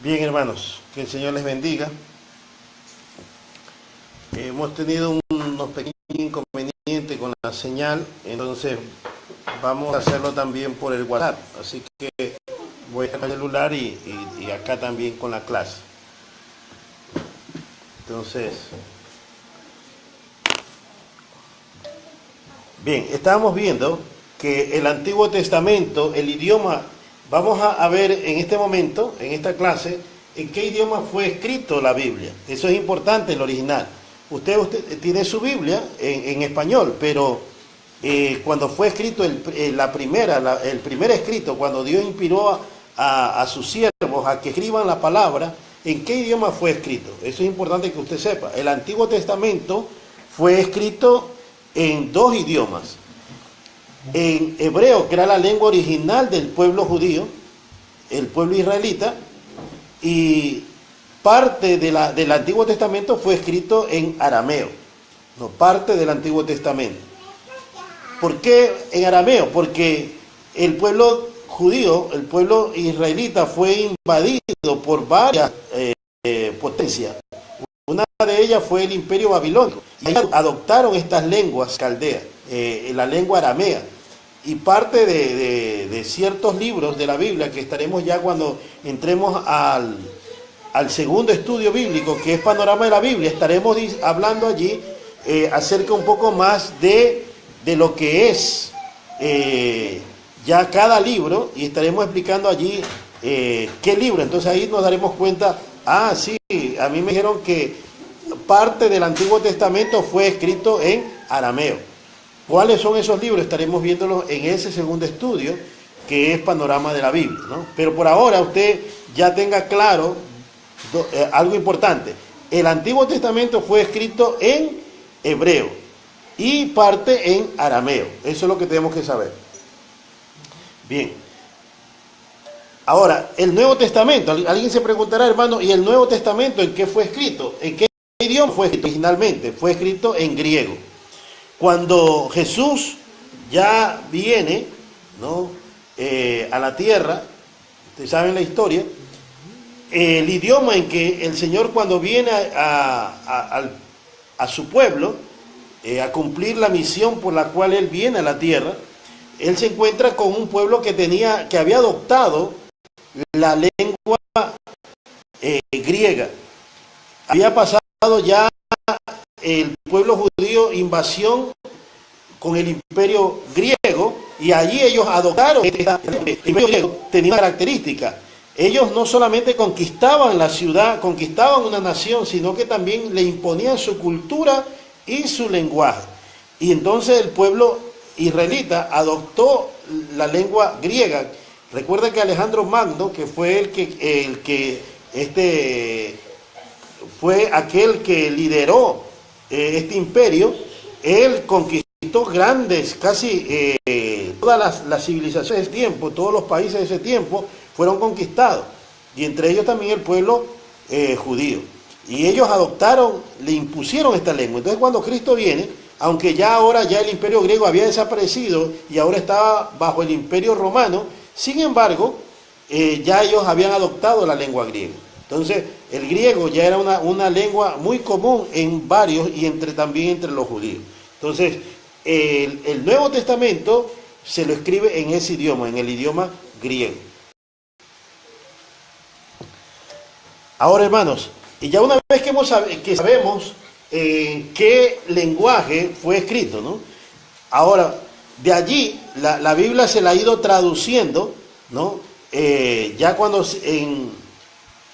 Bien, hermanos, que el Señor les bendiga. Hemos tenido unos pequeños inconvenientes con la señal, entonces vamos a hacerlo también por el WhatsApp. Así que voy a el celular y acá también con la clase. Entonces, bien, estábamos viendo que el Antiguo Testamento, el idioma, vamos a ver en este momento, en esta clase, en qué idioma fue escrito la Biblia. Eso es importante, el original. Usted tiene su Biblia en español, pero cuando fue escrito el primer escrito, cuando Dios inspiró a sus siervos a que escriban la palabra, ¿en qué idioma fue escrito? Eso es importante que usted sepa. El Antiguo Testamento fue escrito en dos idiomas. En hebreo, que era la lengua original del pueblo judío, el pueblo israelita, y parte del Antiguo Testamento fue escrito en arameo, no parte del Antiguo Testamento. ¿Por qué en arameo? Porque el pueblo judío, el pueblo israelita fue invadido por varias potencias. Una de ellas fue el Imperio Babilónico, y ellos adoptaron estas lenguas caldeas, la lengua aramea, y parte de ciertos libros de la Biblia, que estaremos ya cuando entremos al segundo estudio bíblico, que es Panorama de la Biblia, estaremos hablando allí acerca un poco más de lo que es ya cada libro, y estaremos explicando allí qué libro. Entonces ahí nos daremos cuenta, sí, a mí me dijeron que parte del Antiguo Testamento fue escrito en arameo. ¿Cuáles son esos libros? Estaremos viéndolos en ese segundo estudio, que es Panorama de la Biblia, ¿no? Pero por ahora usted ya tenga claro algo importante. El Antiguo Testamento fue escrito en hebreo y parte en arameo. Eso es lo que tenemos que saber. Bien. Ahora, el Nuevo Testamento. Alguien se preguntará, hermano, ¿y el Nuevo Testamento en qué fue escrito? ¿En qué idioma fue escrito originalmente? Fue escrito en griego. Cuando Jesús ya viene, ¿no?, a la tierra, ustedes saben la historia, el idioma en que el Señor, cuando viene a su pueblo, a cumplir la misión por la cual Él viene a la tierra, Él se encuentra con un pueblo que había adoptado la lengua griega. Había pasado ya el pueblo judío invasión con el imperio griego, y allí ellos adoptaron el imperio griego. Tenía una característica: ellos no solamente conquistaban la ciudad, conquistaban una nación, sino que también le imponían su cultura y su lenguaje. Y entonces el pueblo israelita adoptó la lengua griega. Recuerda que Alejandro Magno, que fue fue aquel que lideró este imperio, él conquistó grandes, casi todas las civilizaciones de ese tiempo, todos los países de ese tiempo fueron conquistados, y entre ellos también el pueblo judío. Y ellos adoptaron, le impusieron esta lengua. Entonces cuando Cristo viene, aunque ya el imperio griego había desaparecido y ahora estaba bajo el imperio romano, sin embargo, ya ellos habían adoptado la lengua griega. Entonces, el griego ya era una lengua muy común en varios, y también entre los judíos. Entonces, el Nuevo Testamento se lo escribe en ese idioma, en el idioma griego. Ahora, hermanos, y ya una vez que sabemos qué lenguaje fue escrito, ¿no? Ahora, de allí, la Biblia se la ha ido traduciendo, ¿no? Ya cuando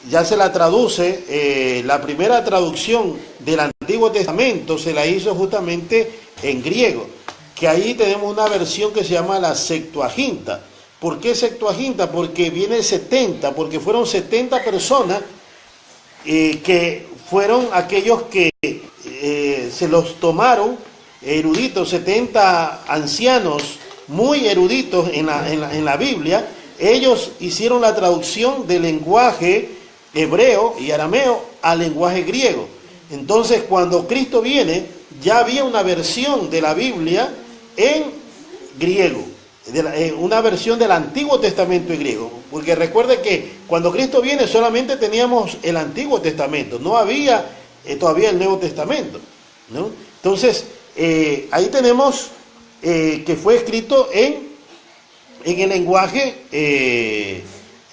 ya se la traduce, la primera traducción del Antiguo Testamento se la hizo justamente en griego, que ahí tenemos una versión que se llama la Septuaginta. ¿Por qué Septuaginta? Porque viene 70, porque fueron 70 personas que fueron aquellos que se los tomaron eruditos, 70 ancianos muy eruditos en la Biblia. Ellos hicieron la traducción del lenguaje hebreo y arameo al lenguaje griego. Entonces, cuando Cristo viene, ya había una versión de la Biblia en griego. una versión del Antiguo Testamento en griego, porque recuerde que cuando Cristo viene solamente teníamos el Antiguo Testamento, no había todavía el Nuevo Testamento, ¿no? Entonces, ahí tenemos que fue escrito en el lenguaje,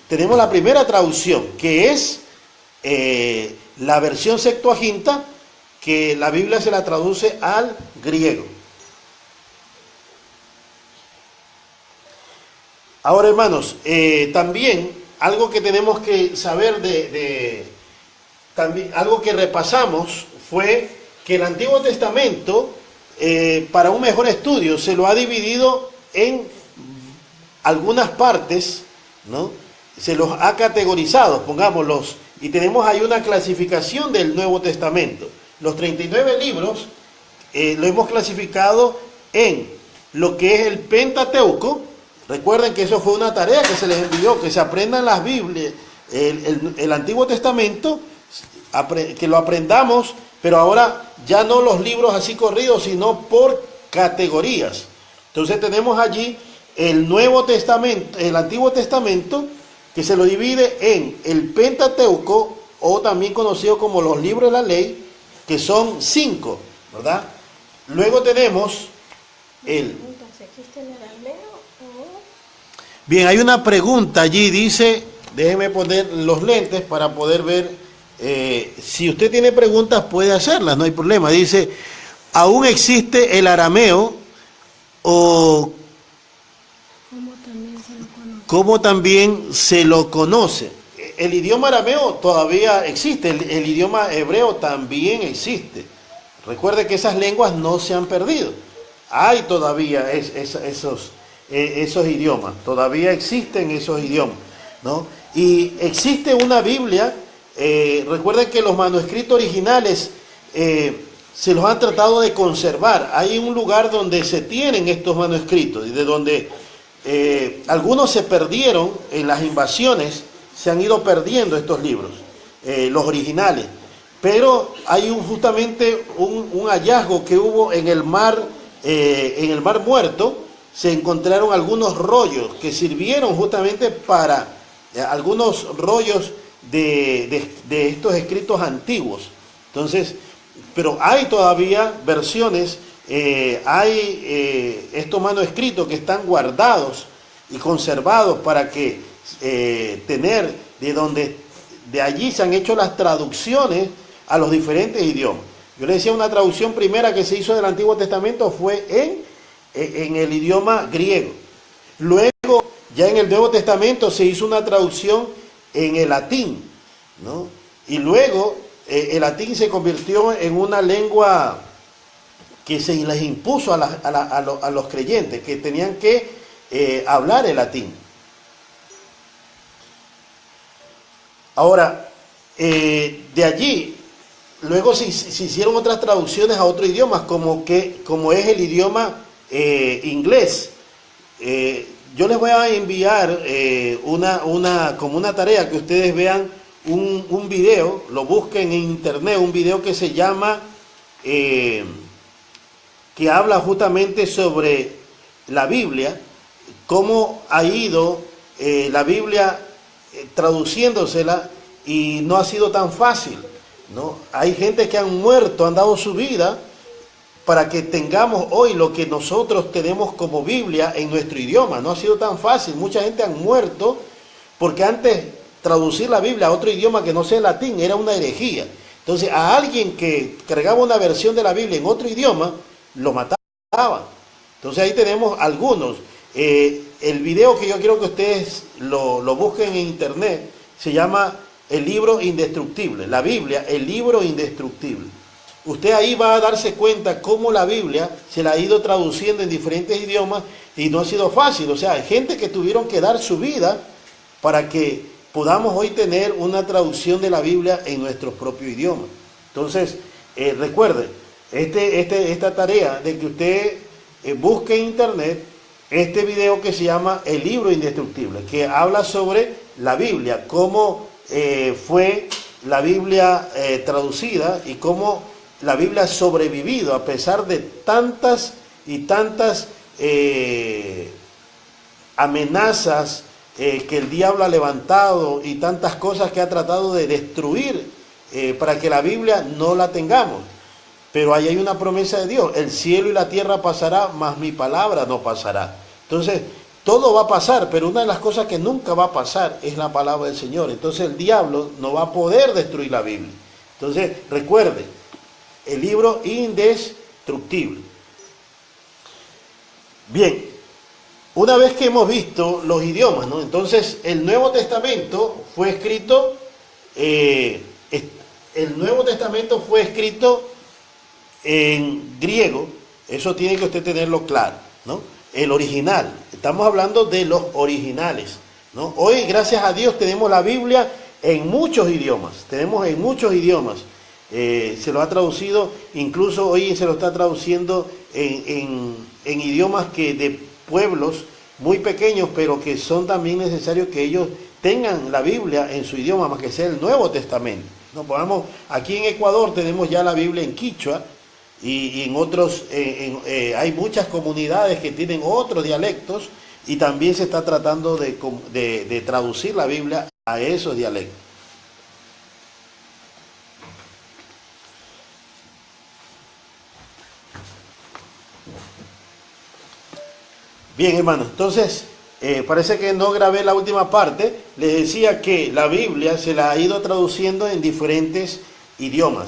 tenemos la primera traducción, que es la versión Septuaginta, que la Biblia se la traduce al griego. Ahora, hermanos, también algo que tenemos que saber también, algo que repasamos fue que el Antiguo Testamento, para un mejor estudio, se lo ha dividido en algunas partes, ¿no? Se los ha categorizado, pongámoslos, y tenemos ahí una clasificación del Nuevo Testamento. Los 39 libros lo hemos clasificado en lo que es el Pentateuco. Recuerden que eso fue una tarea que se les envió, que se aprendan las Biblias, el Antiguo Testamento, que lo aprendamos, pero ahora ya no los libros así corridos, sino por categorías. Entonces tenemos allí el Nuevo Testamento, el Antiguo Testamento, que se lo divide en el Pentateuco, o también conocido como los libros de la ley, que son 5, ¿verdad? Luego tenemos el... Bien, hay una pregunta allí, dice, déjeme poner los lentes para poder ver, si usted tiene preguntas puede hacerlas, no hay problema. Dice, ¿aún existe el arameo o cómo también se lo conoce? El idioma arameo todavía existe, el idioma hebreo también existe. Recuerde que esas lenguas no se han perdido, hay todavía esos idiomas, todavía existen esos idiomas, ¿no? Y existe una Biblia, recuerden que los manuscritos originales se los han tratado de conservar. Hay un lugar donde se tienen estos manuscritos y de donde algunos se perdieron en las invasiones, se han ido perdiendo estos libros, los originales. Pero hay justamente un hallazgo que hubo en el Mar Muerto. Se encontraron algunos rollos que sirvieron justamente para algunos rollos de estos escritos antiguos. Entonces, pero hay todavía versiones, hay estos manuscritos que están guardados y conservados para que tener de allí se han hecho las traducciones a los diferentes idiomas. Yo le decía, una traducción primera que se hizo del Antiguo Testamento fue en el idioma griego. Luego, ya en el Nuevo Testamento se hizo una traducción en el latín, ¿no? Y luego el latín se convirtió en una lengua que se les impuso a los creyentes, que tenían que hablar el latín. Ahora, de allí, luego se hicieron otras traducciones a otros idiomas, como es el idioma inglés. Yo les voy a enviar como una tarea que ustedes vean un video, lo busquen en internet, un video que se llama, que habla justamente sobre la Biblia, cómo ha ido la Biblia traduciéndosela y no ha sido tan fácil, ¿no? Hay gente que han muerto, han dado su vida para que tengamos hoy lo que nosotros tenemos como Biblia en nuestro idioma. No ha sido tan fácil, mucha gente han muerto porque antes traducir la Biblia a otro idioma que no sea el latín era una herejía. Entonces a alguien que cargaba una versión de la Biblia en otro idioma, lo mataban. Entonces ahí tenemos algunos. El video que yo quiero que ustedes lo busquen en internet se llama El Libro Indestructible. La Biblia, el Libro Indestructible. Usted ahí va a darse cuenta cómo la Biblia se la ha ido traduciendo en diferentes idiomas y no ha sido fácil. O sea, hay gente que tuvieron que dar su vida para que podamos hoy tener una traducción de la Biblia en nuestro propio idioma. Entonces, recuerde, esta tarea de que usted busque en internet este video que se llama El Libro Indestructible, que habla sobre la Biblia, cómo fue la Biblia traducida y cómo la Biblia ha sobrevivido a pesar de tantas y tantas amenazas que el diablo ha levantado y tantas cosas que ha tratado de destruir para que la Biblia no la tengamos. Pero ahí hay una promesa de Dios: el cielo y la tierra pasará, mas mi palabra no pasará. Entonces, todo va a pasar, pero una de las cosas que nunca va a pasar es la palabra del Señor. Entonces el diablo no va a poder destruir la Biblia. Entonces, recuerde, el libro indestructible. Bien, una vez que hemos visto los idiomas, ¿no? Entonces el Nuevo Testamento fue escrito, en griego. Eso tiene que usted tenerlo claro, ¿no? El original. Estamos hablando de los originales, ¿no? Hoy, gracias a Dios, tenemos la Biblia en muchos idiomas. Se lo ha traducido, incluso hoy se lo está traduciendo en idiomas de pueblos muy pequeños, pero que son también necesarios que ellos tengan la Biblia en su idioma, más que sea el Nuevo Testamento, ¿no? Aquí en Ecuador tenemos ya la Biblia en quichua, y en otros, hay muchas comunidades que tienen otros dialectos, y también se está tratando de traducir la Biblia a esos dialectos. Bien, hermanos, entonces parece que no grabé la última parte. Les decía que la Biblia se la ha ido traduciendo en diferentes idiomas,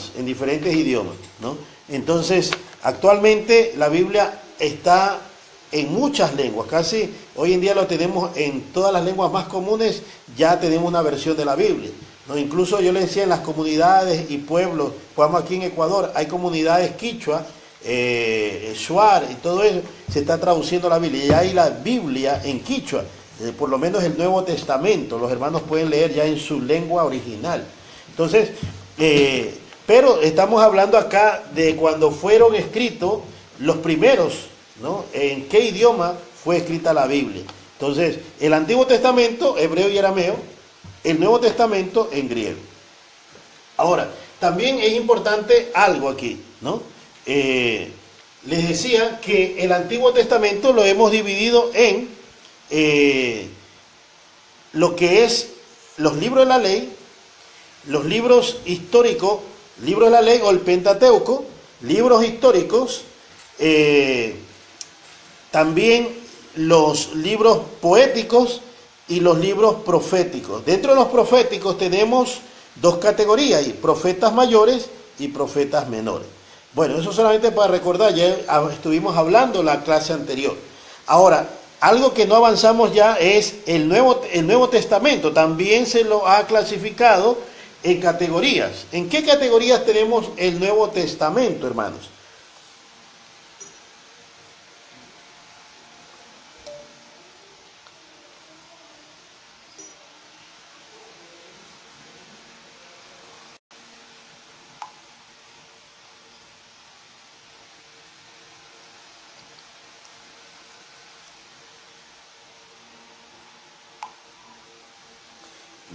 ¿no? Entonces, actualmente la Biblia está en muchas lenguas, casi hoy en día lo tenemos en todas las lenguas más comunes, ya tenemos una versión de la Biblia, ¿no? Incluso yo les decía, en las comunidades y pueblos, pues aquí en Ecuador hay comunidades quichua, shuar y todo eso, se está traduciendo la Biblia, y hay la Biblia en quichua, por lo menos el Nuevo Testamento, los hermanos pueden leer ya en su lengua original. Entonces, pero estamos hablando acá de cuando fueron escritos los primeros, ¿no? ¿En qué idioma fue escrita la Biblia? Entonces, el Antiguo Testamento, hebreo y arameo; el Nuevo Testamento en griego. Ahora, también es importante algo aquí, ¿no? Les decía que el Antiguo Testamento lo hemos dividido en lo que es los libros de la ley, los libros históricos, libros de la ley o el Pentateuco, libros históricos, también los libros poéticos y los libros proféticos. Dentro de los proféticos tenemos dos categorías, profetas mayores y profetas menores. Bueno, eso solamente para recordar, ya estuvimos hablando en la clase anterior. Ahora, algo que no avanzamos ya es el Nuevo Testamento. También se lo ha clasificado en categorías. ¿En qué categorías tenemos el Nuevo Testamento, hermanos?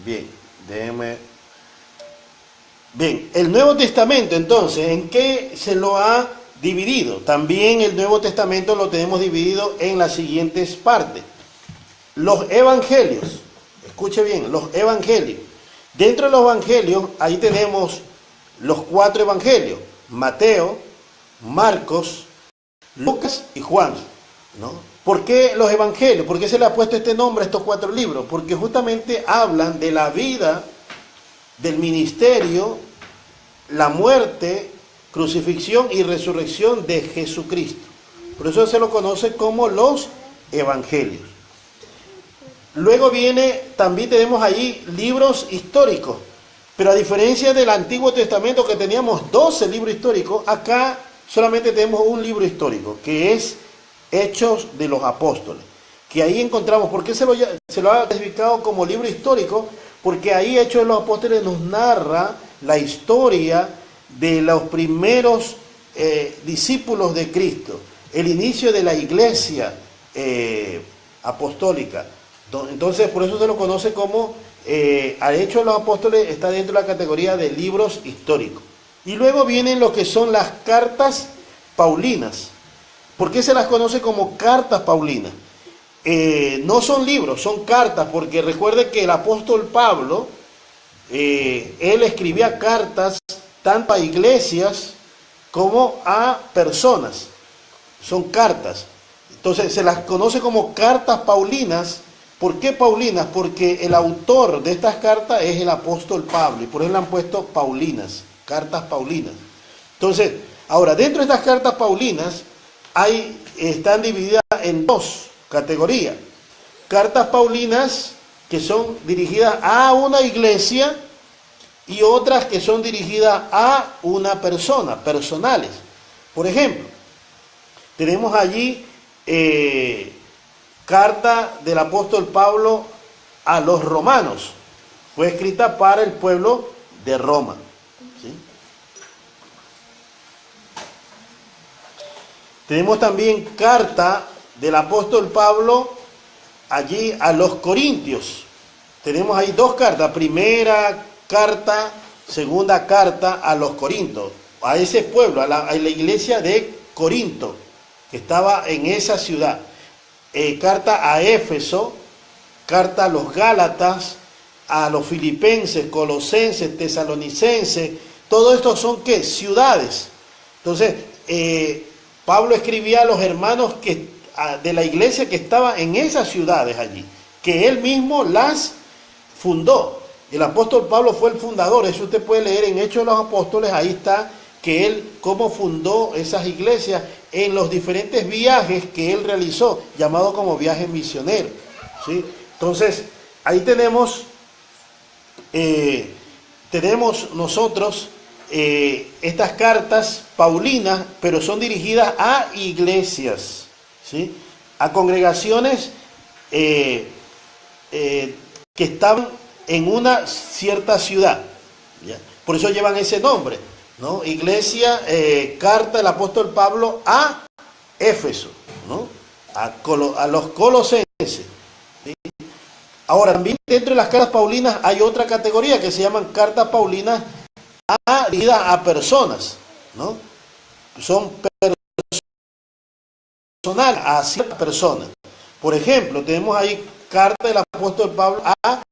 Bien, déjeme. Bien, el Nuevo Testamento, entonces, ¿en qué se lo ha dividido? También el Nuevo Testamento lo tenemos dividido en las siguientes partes. Los evangelios, escuche bien, los evangelios. Dentro de los evangelios, ahí tenemos los 4 evangelios: Mateo, Marcos, Lucas y Juan, ¿no? ¿Por qué los evangelios? ¿Por qué se le ha puesto este nombre a estos 4 libros? Porque justamente hablan de la vida, del ministerio, la muerte, crucifixión y resurrección de Jesucristo. Por eso se lo conoce como los evangelios. Luego también tenemos ahí libros históricos, pero a diferencia del Antiguo Testamento, que teníamos 12 libros históricos, acá solamente tenemos un libro histórico, que es Hechos de los Apóstoles, que ahí encontramos. ¿Por qué se lo ha clasificado como libro histórico? Porque ahí Hechos de los Apóstoles nos narra la historia de los primeros discípulos de Cristo, el inicio de la iglesia apostólica. Entonces, por eso se lo conoce como, al Hechos de los Apóstoles está dentro de la categoría de libros históricos. Y luego vienen lo que son las cartas paulinas. ¿Por qué se las conoce como cartas paulinas? no son libros, son cartas, porque recuerde que el apóstol Pablo, él escribía cartas tanto a iglesias como a personas. Son cartas. Entonces se las conoce como cartas paulinas. ¿Por qué paulinas? Porque el autor de estas cartas es el apóstol Pablo, y por eso le han puesto paulinas, cartas paulinas. Entonces, ahora, dentro de estas cartas paulinas están divididas en dos categorías. Cartas paulinas que son dirigidas a una iglesia y otras que son dirigidas a una persona, personales. Por ejemplo, tenemos allí carta del apóstol Pablo a los romanos. Fue escrita para el pueblo de Roma. ¿Sí? Tenemos también carta del apóstol Pablo allí a los corintios. Tenemos ahí dos cartas. Primera carta, segunda carta a los corintios. A ese pueblo, a la iglesia de Corinto, que estaba en esa ciudad. Carta a Éfeso, carta a los Gálatas, a los Filipenses, Colosenses, Tesalonicenses. Todo esto son ¿qué? Ciudades. Entonces, Pablo escribía a los hermanos de la iglesia que estaba en esas ciudades allí, que él mismo las fundó. El apóstol Pablo fue el fundador. Eso usted puede leer en Hechos de los Apóstoles. Ahí está que él cómo fundó esas iglesias en los diferentes viajes que él realizó, llamado como viaje misionero. ¿Sí? Entonces, ahí tenemos nosotros estas cartas paulinas, pero son dirigidas a iglesias, ¿sí? A congregaciones que estaban en una cierta ciudad, ¿ya? Por eso llevan ese nombre, ¿no? Iglesia, carta del apóstol Pablo a Éfeso, ¿no? A los colosenses, ¿sí? Ahora, también dentro de las cartas paulinas hay otra categoría que se llaman cartas paulinas dirigidas a personas, ¿no? Son personales, a ciertas personas. Por ejemplo, tenemos ahí carta del apóstol Pablo a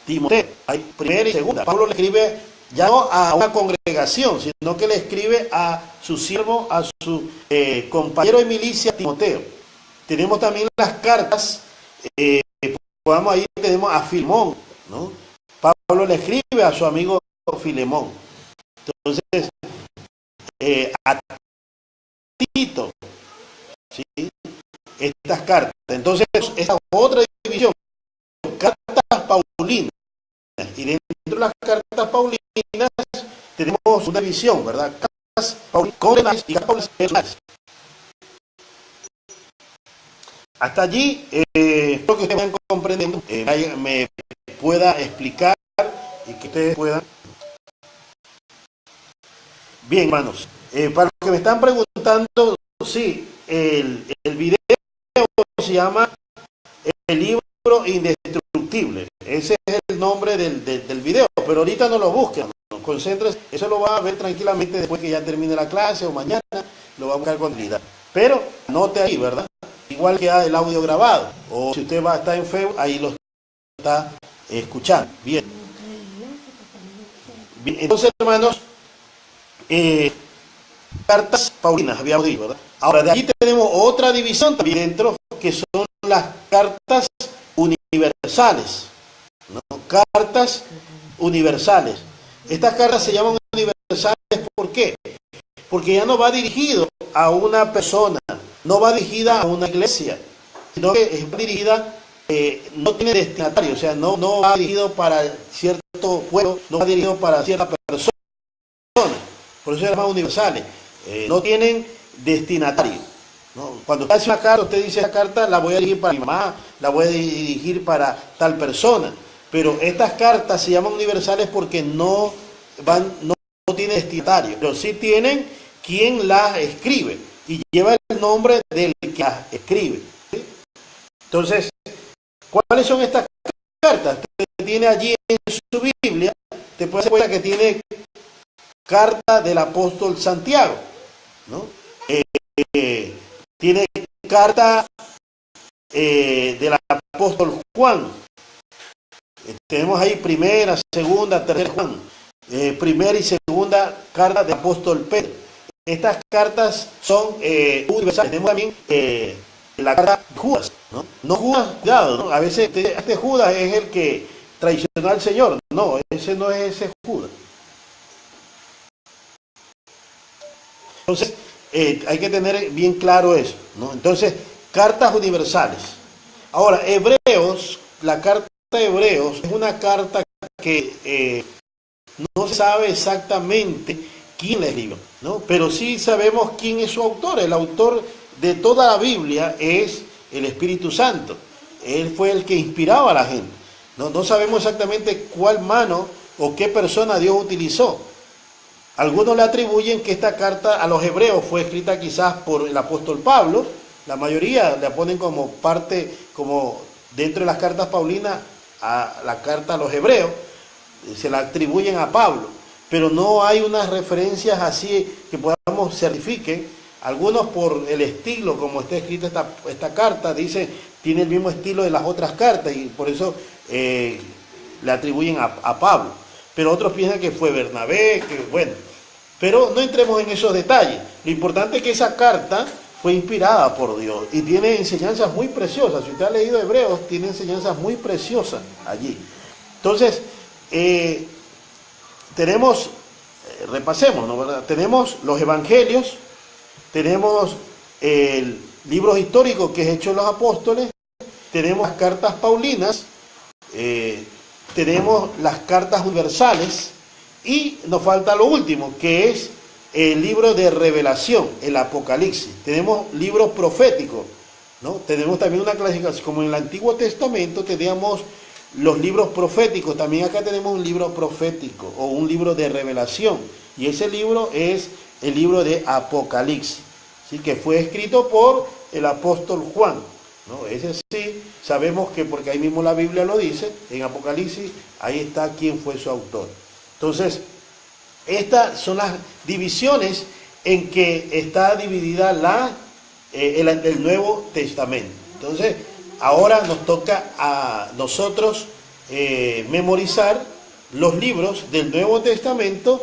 Timoteo, hay primera y segunda. Pablo le escribe ya no a una congregación, sino que le escribe a su siervo, a su compañero de milicia, Timoteo. Tenemos también las cartas, ahí tenemos a Filemón, ¿no? Pablo le escribe a su amigo Filemón. Entonces, a Tito, ¿sí? Estas cartas. Entonces, esta otra división, cartas paulinas. Y dentro de las cartas paulinas tenemos una división, ¿verdad? Cartas paulinas y cartas paulinas personales. Hasta allí, espero que ustedes vayan comprendiendo, me pueda explicar y que ustedes puedan. Bien, hermanos, para los que me están preguntando, sí, el video se llama El libro indestructible. Ese es el nombre del video, pero ahorita no lo busquen, no concéntrese, eso lo va a ver tranquilamente después que ya termine la clase o mañana, lo va a buscar con tranquilidad. Pero note ahí, ¿verdad? Igual que el audio grabado, o si usted va a estar en Facebook, ahí lo está escuchando. Bien. Bien, entonces, hermanos, cartas paulinas, habíamos dicho, ¿verdad? Ahora, de allí tenemos otra división también dentro, que son las cartas universales, ¿no? Cartas universales. Estas cartas se llaman universales, ¿por qué? Porque ya no va dirigido a una persona, no va dirigida a una iglesia, sino que es dirigida, no tiene destinatario, o sea, no va dirigido para cierto pueblo, no va dirigido para cierta persona. Por eso se llaman universales. No tienen destinatario, ¿no? Cuando usted hace una carta, usted dice: esa carta la voy a dirigir para mi mamá, la voy a dirigir para tal persona. Pero estas cartas se llaman universales porque no tienen destinatario, pero sí tienen quien las escribe y lleva el nombre del que las escribe, ¿sí? Entonces, ¿cuáles son estas cartas? Usted tiene allí en su Biblia, te puede dar cuenta que tiene carta del apóstol Santiago, ¿no? Tiene carta del apóstol Juan. Tenemos ahí primera, segunda, tercera Juan, primera y segunda carta del apóstol Pedro. Estas cartas son universales. Tenemos también la carta de Judas, ¿no? No Judas, cuidado, ¿no? A veces este Judas es el que traicionó al Señor. No, ese no es ese Judas. Entonces, hay que tener bien claro eso, ¿no? Entonces, cartas universales. Ahora, Hebreos, la carta de Hebreos es una carta que no se sabe exactamente quién la escribió, ¿no? Pero sí sabemos quién es su autor. El autor de toda la Biblia es el Espíritu Santo. Él fue el que inspiraba a la gente. No sabemos exactamente cuál mano o qué persona Dios utilizó. Algunos le atribuyen que esta carta a los hebreos fue escrita quizás por el apóstol Pablo. La mayoría la ponen como parte, como dentro de las cartas paulinas, a la carta a los hebreos. Se la atribuyen a Pablo. Pero no hay unas referencias así que podamos certifiquen. Algunos por el estilo como está escrita esta carta, dice, tiene el mismo estilo de las otras cartas y por eso le atribuyen a Pablo. Pero otros piensan que fue Bernabé, que bueno. Pero no entremos en esos detalles. Lo importante es que esa carta fue inspirada por Dios y tiene enseñanzas muy preciosas. Si usted ha leído Hebreos, tiene enseñanzas muy preciosas allí. Entonces, tenemos, repasemos, ¿no? ¿Verdad? Tenemos los evangelios, tenemos el libro histórico que es Hechos de los Apóstoles, tenemos las cartas paulinas, tenemos las cartas universales y nos falta lo último, que es el libro de revelación, el Apocalipsis. Tenemos libros proféticos, ¿no? Tenemos también una clasificación, como en el Antiguo Testamento teníamos los libros proféticos, también acá tenemos un libro profético o un libro de revelación, y ese libro es el libro de Apocalipsis, ¿sí? Que fue escrito por el apóstol Juan, ¿no? Ese sí, sabemos que porque ahí mismo la Biblia lo dice, en Apocalipsis, ahí está quién fue su autor. Entonces, estas son las divisiones en que está dividida el Nuevo Testamento. Entonces, ahora nos toca a nosotros memorizar los libros del Nuevo Testamento,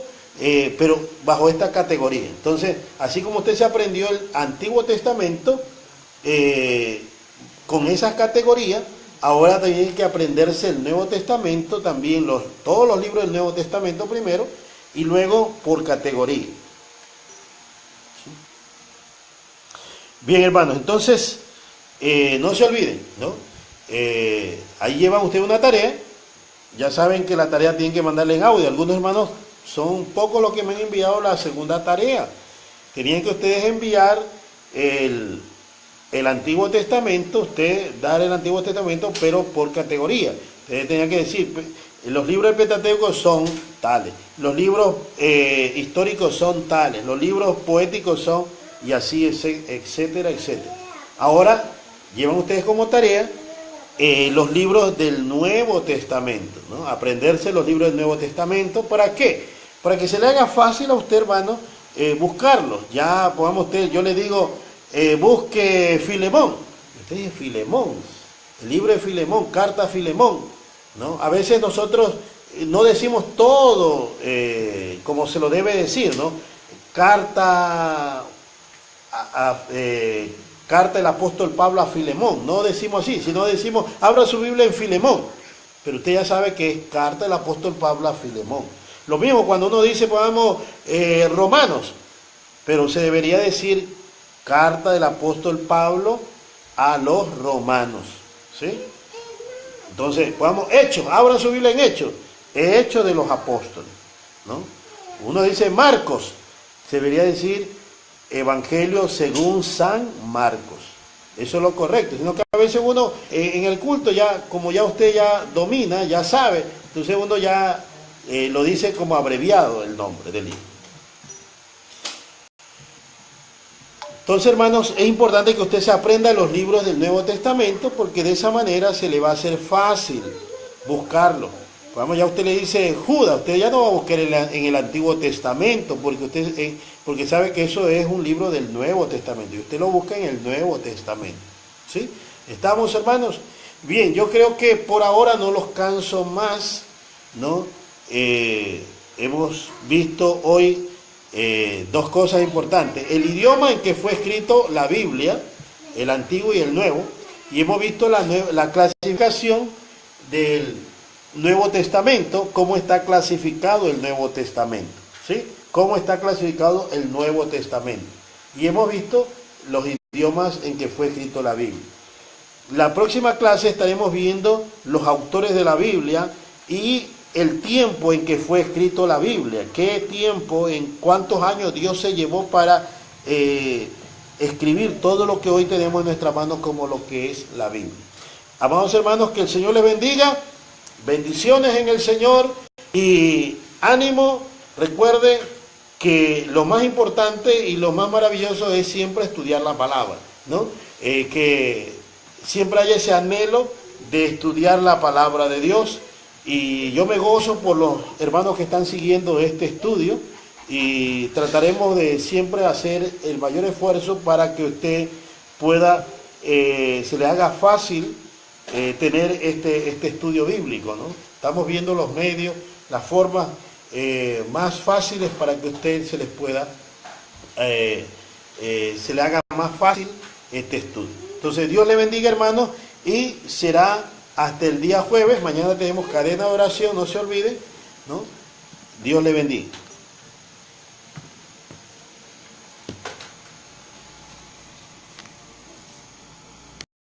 pero bajo esta categoría. Entonces, así como usted se aprendió el Antiguo Testamento con esas categorías, ahora también hay que aprenderse el Nuevo Testamento, también todos los libros del Nuevo Testamento primero, y luego por categoría. ¿Sí? Bien, hermanos, entonces, no se olviden, ¿no? Ahí llevan ustedes una tarea, ya saben que la tarea tienen que mandarle en audio. Algunos hermanos son pocos los que me han enviado la segunda tarea. Tenían que ustedes enviar el Antiguo Testamento, usted dar el Antiguo Testamento, pero por categoría. Ustedes tenían que decir, los libros del Pentateuco son tales, los libros históricos son tales, los libros poéticos son, y así, etcétera, etcétera. Ahora, llevan ustedes como tarea los libros del Nuevo Testamento, ¿no? Aprenderse los libros del Nuevo Testamento. ¿Para qué? Para que se le haga fácil a usted, hermano, buscarlos. Ya, podamos usted, yo le digo, busque Filemón. Usted dice Filemón, el libro de Filemón, carta a Filemón, ¿no? A veces nosotros no decimos todo como se lo debe decir, ¿no? Carta carta del apóstol Pablo a Filemón, no decimos así, sino decimos, abra su Biblia en Filemón, pero usted ya sabe que es carta del apóstol Pablo a Filemón. Lo mismo cuando uno dice, pongamos, Romanos, pero se debería decir carta del apóstol Pablo a los romanos, ¿sí? Entonces, pongamos Hechos, abran su Biblia en Hechos, Hechos de los apóstoles, ¿no? Uno dice Marcos, se debería decir Evangelio según San Marcos. Eso es lo correcto, sino que a veces uno en el culto ya, como ya usted ya domina, ya sabe, entonces uno ya lo dice como abreviado el nombre del libro. Entonces, hermanos, es importante que usted se aprenda los libros del Nuevo Testamento, porque de esa manera se le va a hacer fácil buscarlo. Vamos, ya usted le dice Judas, usted ya no va a buscar en el Antiguo Testamento, porque sabe que eso es un libro del Nuevo Testamento, y usted lo busca en el Nuevo Testamento, ¿sí? ¿Estamos, hermanos? Bien, yo creo que por ahora no los canso más, ¿no? Hemos visto hoy dos cosas importantes. El idioma en que fue escrito la Biblia, el Antiguo y el Nuevo, y hemos visto la clasificación del Nuevo Testamento, cómo está clasificado el Nuevo Testamento, ¿sí? Cómo está clasificado el Nuevo Testamento. Y hemos visto los idiomas en que fue escrito la Biblia. La próxima clase estaremos viendo los autores de la Biblia y el tiempo en que fue escrito la Biblia. ¿Qué tiempo, en cuántos años Dios se llevó para escribir todo lo que hoy tenemos en nuestras manos como lo que es la Biblia? Amados hermanos, que el Señor les bendiga. Bendiciones en el Señor y ánimo. Recuerde que lo más importante y lo más maravilloso es siempre estudiar la palabra, ¿no? Que siempre haya ese anhelo de estudiar la palabra de Dios, y yo me gozo por los hermanos que están siguiendo este estudio, y trataremos de siempre hacer el mayor esfuerzo para que usted pueda, se le haga fácil tener este estudio bíblico, ¿no? Estamos viendo los medios, las formas más fáciles para que usted se les pueda, se le haga más fácil este estudio. Entonces Dios le bendiga, hermanos, y será hasta el día jueves. Mañana tenemos cadena de oración, no se olviden, ¿no? Dios le bendiga.